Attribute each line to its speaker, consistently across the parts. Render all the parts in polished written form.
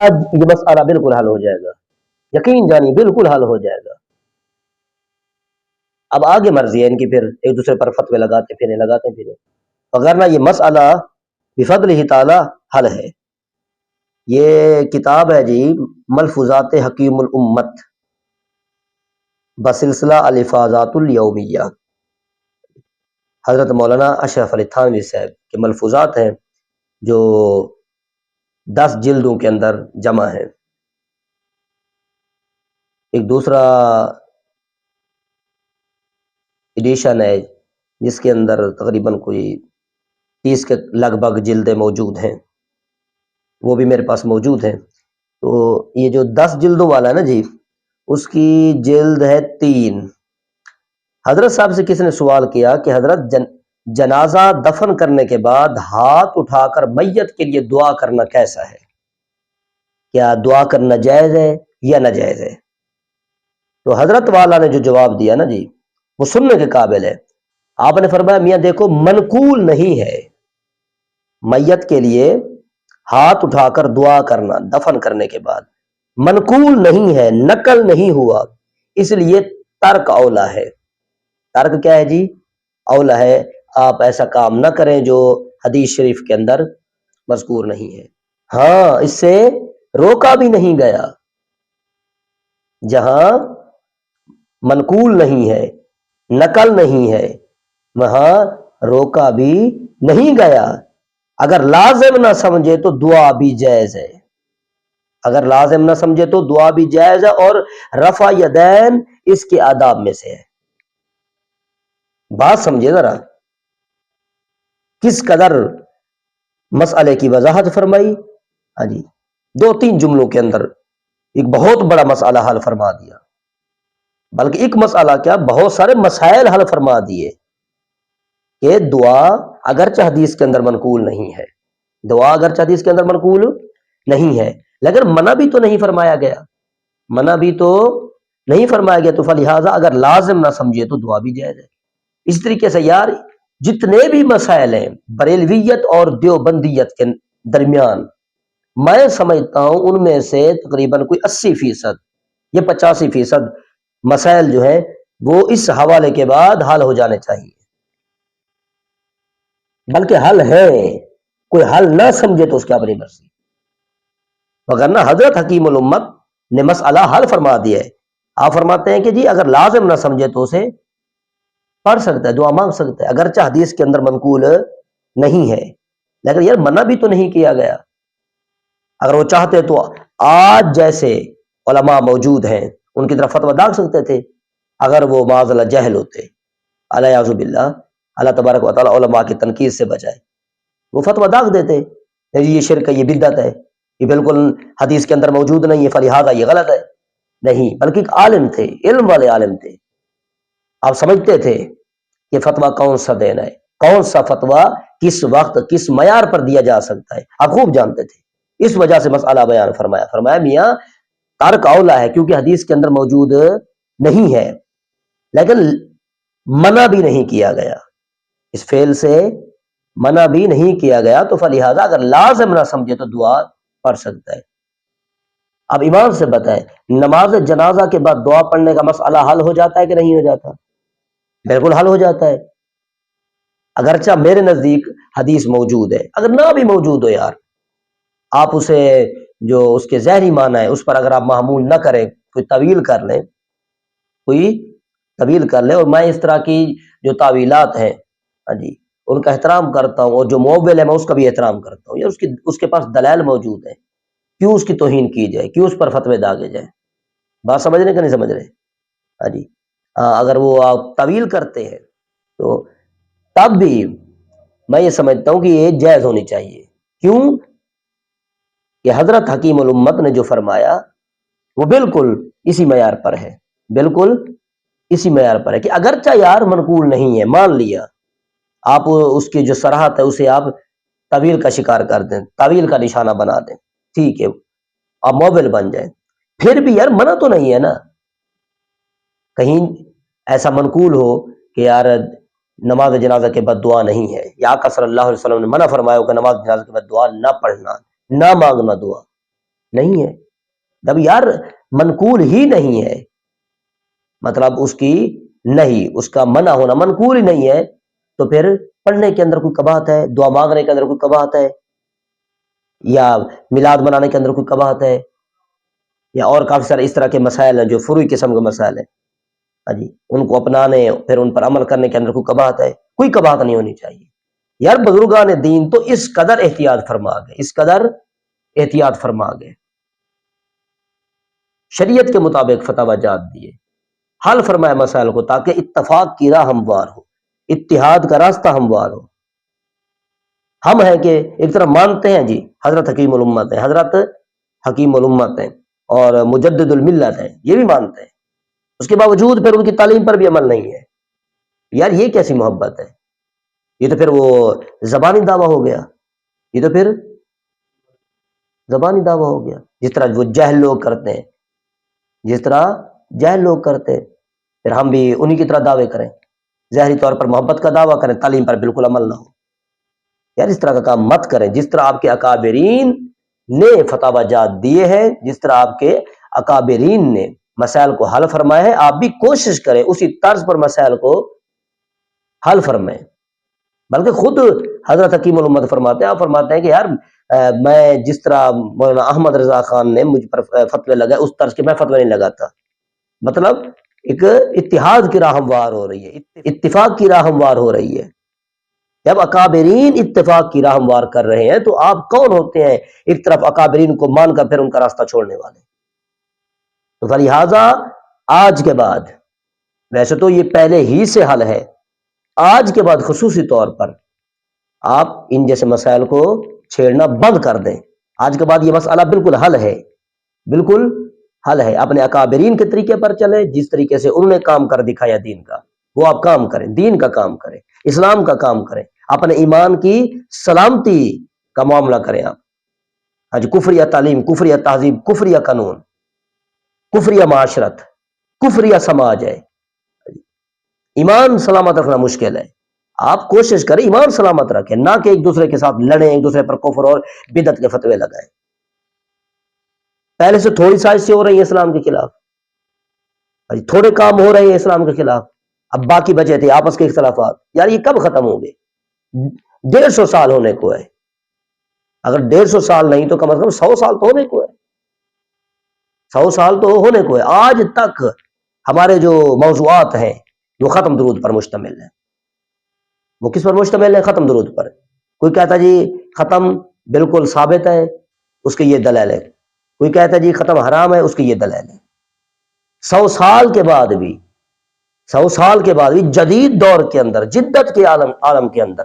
Speaker 1: اب یہ مسئلہ بالکل حل ہو جائے گا، یقین جانی بالکل حل ہو جائے گا۔ اب آگے مرضی ہے ان کی، پھر ایک دوسرے پر فتوے لگاتے پھریں، وغیرہ یہ مسئلہ بفضلہ تعالی حل ہے۔ یہ کتاب ہے جی ملفوظات حکیم الامت بسلسلہ الفاظات الیومیہ، حضرت مولانا اشرف علی تھانوی صاحب کے ملفوظات ہیں جو 10 جلدوں کے اندر جمع ہیں۔ ایک دوسرا ایڈیشن ہے جس کے اندر تقریباً کوئی 30 کے لگ بھگ جلدیں موجود ہیں، وہ بھی میرے پاس موجود ہیں۔ تو یہ جو 10 جلدوں والا ہے نا جی، اس کی جلد ہے 3۔ حضرت صاحب سے کسی نے سوال کیا کہ حضرت جنازہ دفن کرنے کے بعد ہاتھ اٹھا کر میت کے لیے دعا کرنا کیسا ہے؟ کیا دعا کرنا جائز ہے یا ناجائز ہے؟ تو حضرت والا نے جو جواب دیا نا جی، وہ سننے کے قابل ہے۔ آپ نے فرمایا میاں دیکھو، منقول نہیں ہے میت کے لیے ہاتھ اٹھا کر دعا کرنا دفن کرنے کے بعد، منقول نہیں ہے، نقل نہیں ہوا، اس لیے ترک اولا ہے۔ ترک کیا ہے جی؟ اولا ہے، آپ ایسا کام نہ کریں جو حدیث شریف کے اندر مذکور نہیں ہے۔ ہاں، اس سے روکا بھی نہیں گیا، جہاں منقول نہیں ہے، نقل نہیں ہے، وہاں روکا بھی نہیں گیا۔ اگر لازم نہ سمجھے تو دعا بھی جائز ہے، اگر لازم نہ سمجھے تو دعا بھی جائز ہے، اور رفع یدین اس کے آداب میں سے ہے۔ بات سمجھے ذرا، کس قدر مسئلے کی وضاحت فرمائی۔ ہاں جی، 2-3 جملوں کے اندر ایک بہت بڑا مسئلہ حل فرما دیا، بلکہ ایک مسئلہ کیا، بہت سارے مسائل حل فرما دیے کہ دعا اگرچہ حدیث کے اندر منقول نہیں ہے، دعا اگرچہ حدیث کے اندر منقول نہیں ہے، لیکن منع بھی تو نہیں فرمایا گیا، منع بھی تو نہیں فرمایا گیا، تو فلہذا اگر لازم نہ سمجھے تو دعا بھی جائز ہے۔ اس طریقے سے یار جتنے بھی مسائل ہیں بریلویت اور دیوبندیت کے درمیان، میں سمجھتا ہوں ان میں سے تقریباً کوئی 80% یا 85% مسائل جو ہیں وہ اس حوالے کے بعد حل ہو جانے چاہیے، بلکہ حل ہے، کوئی حل نہ سمجھے تو اس کی اپنی مرضی، وگرنہ حضرت حکیم الامت نے مسئلہ حل فرما دیا ہے۔ آپ فرماتے ہیں کہ جی اگر لازم نہ سمجھے تو اسے پڑھ سکتا ہے، دعا مانگ سکتا ہے، اگرچہ حدیث کے اندر منقول نہیں ہے، لیکن یار منع بھی تو نہیں کیا گیا۔ اگر وہ چاہتے تو آج جیسے علماء موجود ہیں ان کی طرف فتویٰ داغ سکتے تھے، اگر وہ معاذ اللہ جہل ہوتے، الیاذ باللہ، اللہ تبارک و تعالیٰ علماء کی تنقید سے بچائے، وہ فتویٰ داغ دیتے یہ شرک ہے، یہ بدعت ہے، یہ بالکل حدیث کے اندر موجود نہیں ہے، فلہذا یہ غلط ہے۔ نہیں، بلکہ ایک عالم تھے، علم والے عالم تھے، آپ سمجھتے تھے کہ فتویٰ کون سا دینا ہے، کون سا فتویٰ کس وقت کس معیار پر دیا جا سکتا ہے، آپ خوب جانتے تھے۔ اس وجہ سے مسئلہ بیان فرمایا میاں ترک اولا ہے، کیونکہ حدیث کے اندر موجود نہیں ہے، لیکن منع بھی نہیں کیا گیا، اس فعل سے منع بھی نہیں کیا گیا، تو فلہذا اگر لازم نہ سمجھے تو دعا پڑھ سکتا ہے۔ اب ایمان سے بتائیں، نماز جنازہ کے بعد دعا پڑھنے کا مسئلہ حل ہو جاتا ہے کہ نہیں ہو جاتا؟ بالکل حل ہو جاتا ہے، اگرچہ میرے نزدیک حدیث موجود ہے، اگر نہ بھی موجود ہو یار، آپ اسے جو اس کے ظاہری معنی ہے اس پر اگر آپ محمول نہ کریں، کوئی طویل کر لیں، اور میں اس طرح کی جو تعویلات ہیں ہاں جی ان کا احترام کرتا ہوں، اور جو موبل ہے میں اس کا بھی احترام کرتا ہوں، یا اس کے پاس دلائل موجود ہیں، کیوں اس کی توہین کی جائے، کیوں اس پر فتوے داغے جائیں؟ بات سمجھ رہے کہ نہیں سمجھ رہے؟ ہاں جی، اگر وہ آپ طویل کرتے ہیں تو تب بھی میں یہ سمجھتا ہوں کہ یہ جائز ہونی چاہیے۔ کیوں کہ حضرت حکیم الامت نے جو فرمایا وہ بالکل اسی معیار پر ہے، بالکل اسی معیار پر ہے کہ اگرچہ یار منقول نہیں ہے، مان لیا آپ اس کی جو صراحت ہے اسے آپ طویل کا شکار کر دیں، طویل کا نشانہ بنا دیں، ٹھیک ہے، آپ موبل بن جائیں، پھر بھی یار منع تو نہیں ہے نا، کہیں ایسا منقول ہو کہ یار نماز جنازہ کے بعد دعا نہیں ہے، یا آقا صلی اللہ علیہ وسلم نے منع فرمایا ہو کہ نماز جنازہ کے بعد دعا نہ پڑھنا، نہ مانگنا دعا، نہیں ہے. جب یار منقول ہی نہیں ہے، مطلب اس کی نہیں، اس کا منع ہونا منقول ہی نہیں ہے، تو پھر پڑھنے کے اندر کوئی قباحت ہے؟ دعا مانگنے کے اندر کوئی قباحت ہے؟ یا میلاد منانے کے اندر کوئی قباحت ہے؟ یا اور کافی سارے اس طرح کے مسائل ہیں جو فروعی قسم کے مسائل ہیں، ہاں جی، ان کو اپنانے پھر ان پر عمل کرنے کے اندر کوئی قباحت ہے؟ کوئی قباحت نہیں ہونی چاہیے. یار بزرگان دین تو اس قدر احتیاط فرما گئے، اس قدر احتیاط فرما گئے، شریعت کے مطابق فتاوی جات دیے، حل فرمایا مسائل کو، تاکہ اتفاق کی راہ ہموار ہو، اتحاد کا راستہ ہموار ہو. ہم ہیں کہ ایک طرح مانتے ہیں جی حضرت حکیم الامت ہیں، حضرت حکیم الامت ہیں اور مجدد الملت ہیں، یہ بھی مانتے ہیں، اس کے باوجود پھر ان کی تعلیم پر بھی عمل نہیں ہے. یار یہ کیسی محبت ہے؟ یہ تو پھر وہ زبانی دعویٰ ہو گیا، یہ تو پھر زبانی دعویٰ ہو گیا، جس طرح وہ جاہل لوگ کرتے ہیں، جس طرح جاہل لوگ کرتے ہیں، پھر ہم بھی انہی کی طرح دعوے کریں، ظاہری طور پر محبت کا دعویٰ کریں، تعلیم پر بالکل عمل نہ ہو. یار اس طرح کا کام مت کریں. جس طرح آپ کے اکابرین نے فتاوی جات دیے ہیں، جس طرح آپ کے اکابرین نے مسائل کو حل فرمایا ہے، آپ بھی کوشش کریں اسی طرز پر مسائل کو حل فرمائیں. بلکہ خود حضرت حکیم الامت فرماتے ہیں، آپ فرماتے ہیں کہ یار میں جس طرح مولانا احمد رضا خان نے مجھ پر فتوے لگائے، اس طرز کے میں فتوے نہیں لگاتا. مطلب ایک اتحاد کی راہ ہموار ہو رہی ہے، اتفاق کی راہ ہموار ہو رہی ہے. جب اکابرین اتفاق کی راہ ہموار کر رہے ہیں تو آپ کون ہوتے ہیں ایک طرف اکابرین کو مان کر پھر ان کا راستہ چھوڑنے والے؟ تو فلہذا آج کے بعد، ویسے تو یہ پہلے ہی سے حل ہے، آج کے بعد خصوصی طور پر آپ ان جیسے مسائل کو چھیڑنا بند کر دیں. آج کے بعد یہ مسئلہ بالکل حل ہے، بالکل حل ہے. اپنے اکابرین کے طریقے پر چلیں، جس طریقے سے انہوں نے کام کر دکھایا دین کا، وہ آپ کام کریں، دین کا کام کریں، اسلام کا کام کریں، اپنے ایمان کی سلامتی کا معاملہ کریں. آپ آج کفریہ تعلیم، کفریہ تہذیب، کفریہ قانون، کفریہ معاشرت، کفریہ سماج ہے. ایمان سلامت رکھنا مشکل ہے. آپ کوشش کریں ایمان سلامت رکھیں، نہ کہ ایک دوسرے کے ساتھ لڑیں، ایک دوسرے پر کفر اور بدعت کے فتوے لگائیں. پہلے سے تھوڑی سازشیں ہو رہی ہیں اسلام کے خلاف، تھوڑے کام ہو رہے ہیں اسلام کے خلاف، اب باقی بچے تھے آپس کے اختلافات. یار یہ کب ختم ہوں گے؟ 150 سال ہونے کو ہے. اگر 150 سال نہیں تو کم از کم 100 سال تو ہونے کو ہے، 100 سال تو ہونے کو ہے. آج تک ہمارے جو موضوعات ہیں وہ ختم درود پر مشتمل ہیں. وہ کس پر مشتمل ہے؟ ختم درود پر. کوئی کہتا جی ختم بالکل ثابت ہے، اس کے یہ دلیل ہے. کوئی کہتا جی ختم حرام ہے، اس کی یہ دلیل ہے. 100 سال کے بعد بھی، 100 سال کے بعد بھی جدید دور کے اندر، جدت کے عالم کے اندر،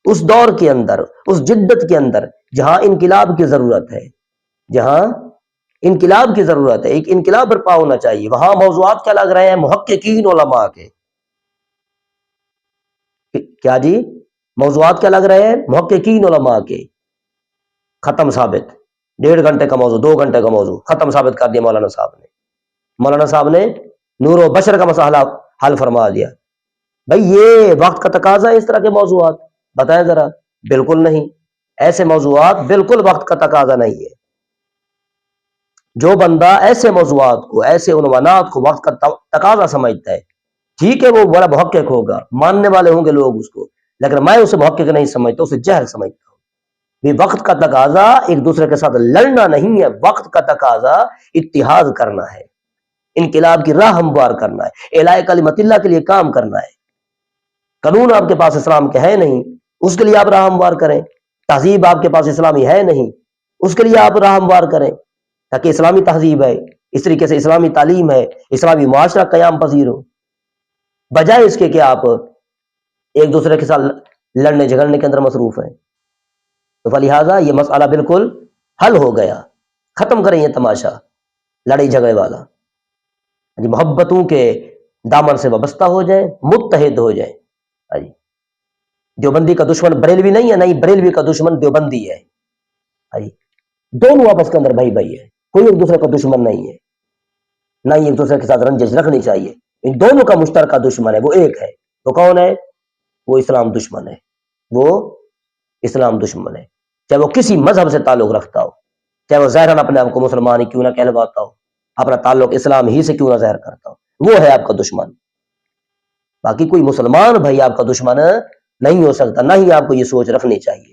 Speaker 1: اس دور کے اندر، اس جدت کے اندر جہاں انقلاب کی ضرورت ہے، جہاں انقلاب کی ضرورت ہے، ایک انقلاب برپا ہونا چاہیے، وہاں موضوعات کیا لگ رہے ہیں؟ محققین علماء کے. کیا جی؟ موضوعات کیا لگ رہے ہیں؟ محققین علماء کے. ختم ثابت، 1.5 گھنٹے کا موضوع، 2 گھنٹے کا موضوع ختم ثابت کر دیا مولانا صاحب نے. مولانا صاحب نے نور و بشر کا مسئلہ حل فرما دیا. بھئی یہ وقت کا تقاضا ہے اس طرح کے موضوعات؟ بتائیں ذرا. بالکل نہیں، ایسے موضوعات بالکل وقت کا تقاضا نہیں ہے. جو بندہ ایسے موضوعات کو، ایسے عنوانات کو وقت کا تقاضا سمجھتا ہے، ٹھیک ہے وہ بڑا محقق ہوگا، ماننے والے ہوں گے لوگ اس کو، لیکن میں اسے محقق نہیں سمجھتا، اسے جہل سمجھتا ہوں. یہ وقت کا تقاضا ایک دوسرے کے ساتھ لڑنا نہیں ہے، وقت کا تقاضا اتحاد کرنا ہے، انقلاب کی راہ ہموار کرنا ہے، اعلاء کلمت اللہ کے لیے کام کرنا ہے. قانون آپ کے پاس اسلام کے ہے نہیں، اس کے لیے آپ راہ ہموار کریں. تہذیب آپ کے پاس اسلامی ہے نہیں، اس کے لیے آپ راہ ہموار کریں، تاکہ اسلامی تہذیب ہے، اس طریقے سے اسلامی تعلیم ہے، اسلامی معاشرہ قیام پذیر ہو، بجائے اس کے کہ آپ ایک دوسرے کے ساتھ لڑنے جھگڑنے کے اندر مصروف ہیں. تو فلہذا یہ مسئلہ بالکل حل ہو گیا. ختم کریں یہ تماشا لڑائی جھگڑے والا. محبتوں کے دامن سے وابستہ ہو جائیں، متحد ہو جائیں. دیوبندی کا دشمن بریلوی نہیں ہے، نہیں بریلوی کا دشمن دیوبندی ہے. دونوں آپس کے اندر بھائی بھائی ہے، کوئی ایک دوسرے کا دشمن نہیں ہے، نہ ہی ایک دوسرے کے ساتھ رنجش رکھنی چاہیے. ان دونوں کا مشترکہ دشمن ہے، وہ ایک ہے. وہ کون ہے؟ وہ اسلام دشمن ہے. وہ اسلام دشمن ہے، چاہے وہ کسی مذہب سے تعلق رکھتا ہو، چاہے وہ ظاہراً اپنے آپ کو مسلمان ہی کیوں نہ کہلواتا ہو، اپنا تعلق اسلام ہی سے کیوں نہ ظاہر کرتا ہو، وہ ہے آپ کا دشمن۔ باقی کوئی مسلمان بھائی آپ کا دشمن نہیں ہو سکتا، نہ ہی آپ کو یہ سوچ رکھنی چاہیے۔